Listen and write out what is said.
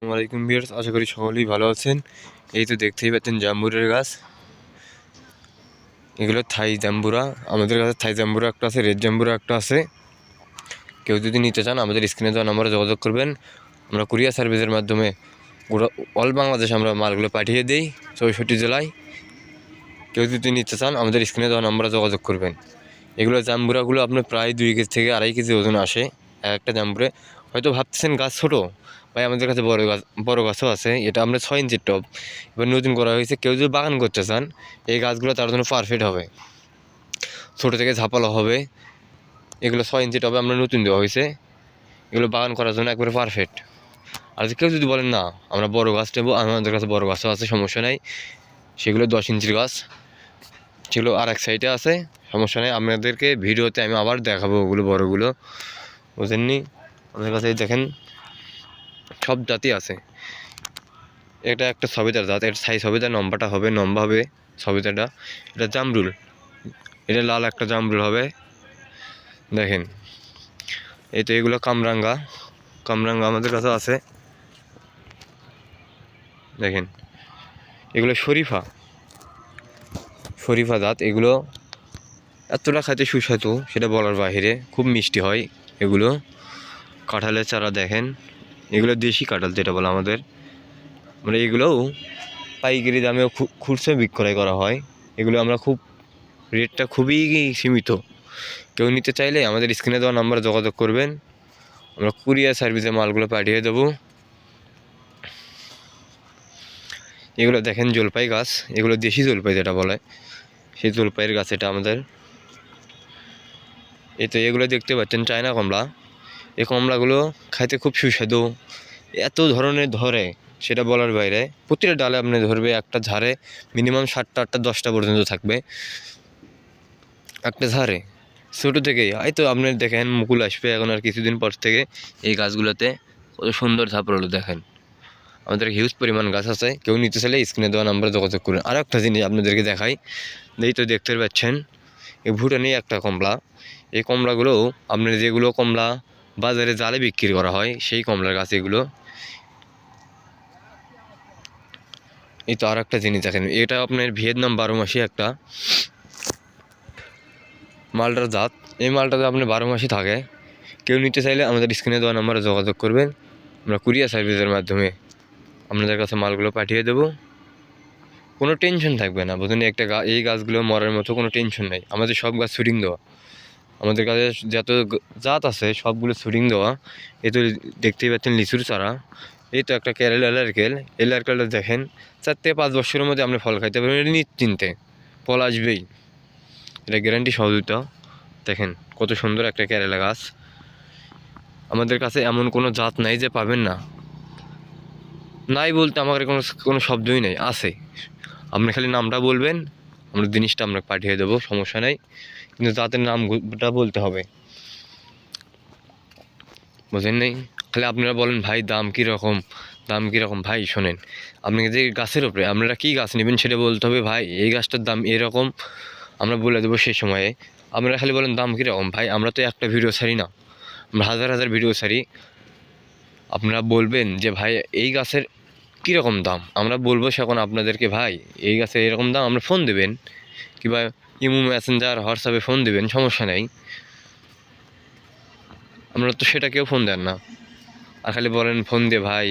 আসসালামাইকুম ভিউয়ার্স, আশা করি সকলেই ভালো আছেন। এই তো দেখতেই পাচ্ছেন জাম্বুরের গাছ, এগুলো থাই জাম্বুরা। আমাদের কাছে থাই জাম্বুরা একটা আছে, রেড জাম্বুরা একটা আছে। কেউ যদি নিতে চান আমাদের স্ক্রিনে দেওয়া নাম্বারে যোগাযোগ করবেন। আমরা কুরিয়ার সার্ভিসের মাধ্যমে পুরো অল বাংলাদেশ আমরা মালগুলো পাঠিয়ে দিই, 64 জেলায়। কেউ যদি নিতে চান আমাদের স্ক্রিনে দেওয়া নাম্বারে যোগাযোগ করবেন। এগুলো জাম্বুরাগুলো আপনার প্রায় 2 কেজি থেকে 2.5 কেজি ওজন আসে একটা জাম্বুরে। হয়তো ভাবতেছেন গাছ ছোটো, ভাই আমাদের কাছে বড় গাছও আছে। এটা আমরা 6 ইঞ্চির টব এবার নতুন করা হয়েছে। কেউ যদি বাগান করতে চান এই গাছগুলো তার জন্য পারফেক্ট হবে, ছোটো থেকে ঝাপালো হবে। এগুলো 6 ইঞ্চি টবে আমরা নতুন দেওয়া হয়েছে, এগুলো বাগান করার জন্য একবারে পারফেক্ট। আর কেউ যদি বলেন না আমরা বড় গাছ নেবো, আমাদের কাছে বড় গাছও আছে, সমস্যা নাই। সেগুলো 10 ইঞ্চির গাছ, সেগুলো আর এক সাইডে আছে, সমস্যা নেই। আপনাদেরকে ভিডিওতে আমি আবার দেখাবো ওগুলো বড়গুলো, বুঝেননি? আমাদের কাছে দেখেন সব জাতি আছে। এটা একটা সবেদার জাত, এর সাইজ হবে, তার লম্বাটা হবে লম্বা হবে সবেদাটা। এটা জামরুল, এটা লাল একটা জামরুল হবে দেখেন। এই তো এগুলো কামরাঙ্গা আমাদের কাছে আছে দেখেন। এগুলো শরীফা জাত। এগুলো এতটা খাইতে সুস্বাদু সেটা বলার বাহিরে, খুব মিষ্টি হয় এগুলো। কাঁঠালের চারা দেখেন, এগুলো দেশি কাঁঠাল যেটা বলে আমাদের। মানে এগুলোও পাইকারি দামেও খুচরো বিক্রয় করা হয়। এগুলো আমরা রেটটা খুবই সীমিত। কেউ নিতে চাইলে আমাদের স্ক্রিনে দেওয়া নাম্বারে যোগাযোগ করবেন, আমরা কুরিয়ার সার্ভিসে মালগুলো পাঠিয়ে দেবো। এগুলো দেখেন জলপাই গাছ, এগুলো দেশি জলপাই যেটা বলে, সেই জলপাইয়ের গাছ এটা আমাদের। এই তো এগুলো দেখতে পাচ্ছেন চায়না কমলা। এই কমলাগুলো খাইতে খুব সুস্বাদু, এত ধরনের ধরে সেটা বলার বাইরে। প্রতিটা ডালে আপনি ধরবে, একটা ঝাড়ে মিনিমাম 7টা 8টা 10টা পর্যন্ত থাকবে একটা ঝাড়ে, ছোটো থেকেই। হয়তো আপনি দেখেন মুকুল আসবে এখন আর কিছুদিন পর থেকে। এই গাছগুলোতে কত সুন্দর ঝাপড়ালো দেখেন। আমাদের হিউজ পরিমাণ গাছ আছে, কেউ নিতে চাইলে স্ক্রিনে দেওয়া নাম্বারে যোগাযোগ করুন। আর একটা জিনিস আপনাদেরকে দেখাই, এই তো দেখতে পাচ্ছেন এই ভুটানি একটা কমলা। এই কমলাগুলোও আপনার যেগুলো কমলা বাজারে জালে বিক্রি করা হয় সেই কমলার গাছ এগুলো। এই তো আর একটা জিনিস দেখেন, এটা আপনার ভিয়েতনাম 12 মাসি একটা মালটার জাত। এই মালটাতে আপনার 12 মাসই থাকে। কেউ নিতে চাইলে আমাদের স্ক্রিনে দেওয়া নাম্বারে যোগাযোগ করবেন, আমরা কুরিয়ার সার্ভিসের মাধ্যমে আপনাদের কাছে মালগুলো পাঠিয়ে দেবো। কোনো টেনশন থাকবে না, বুঝলেন? এই গাছগুলো মরার মতো কোনো টেনশন নেই। আমাদের সব গাছ শুটিং দেওয়া, আমাদের কাছে যত জাত আছে সবগুলো শুটিং দেওয়া। এই তো দেখতেই পাচ্ছেন লিচুর চারা। এই তো একটা কেরালা নারকেল, এই নারকেলটা দেখেন 4 থেকে 5 বছরের মধ্যে আপনি ফল খাইতে পারবেন। এটা নিশ্চিন্তে ফল আসবেই, এটা গ্যারান্টি সহযোগিত। দেখেন কত সুন্দর একটা কেরালা গাছ। আমাদের কাছে এমন কোনো জাত নাই যে পাবেন না, নাই বলতে আমার কোনো কোনো শব্দই নেই, আছে। আপনি খালি নামটা বলবেন, আমরা জিনিসটা আমরা পাঠিয়ে দেবো, সমস্যা নেই। কিন্তু জাতের নামটা বলতে হবে, বুঝেন নেই? খালি আপনারা বলেন ভাই দাম কীরকম। ভাই শোনেন, আপনি যে গাছের ওপরে আপনারা কী গাছ নেবেন সেটা বলতে হবে। ভাই এই গাছটার দাম এরকম, আমরা বলে দেবো সেই সময়ে। আপনারা খালি বলেন দাম কীরকম। ভাই আমরা তো একটা ভিডিও ছাড়ি না, আমরা হাজার ভিডিও ছাড়ি। আপনারা বলবেন যে ভাই এই গাছের কীরকম দাম, আমরা বলবো সেখন আপনাদেরকে ভাই এই গাছের এরকম দাম। আমরা ফোন দেবেন কিংবা ইমো মেসেঞ্জার হোয়াটসঅ্যাপে ফোন দেবেন, সমস্যা নেই। আমরা তো সেটা কেউ ফোন দেন না, আর খালি বলেন ফোন দে ভাই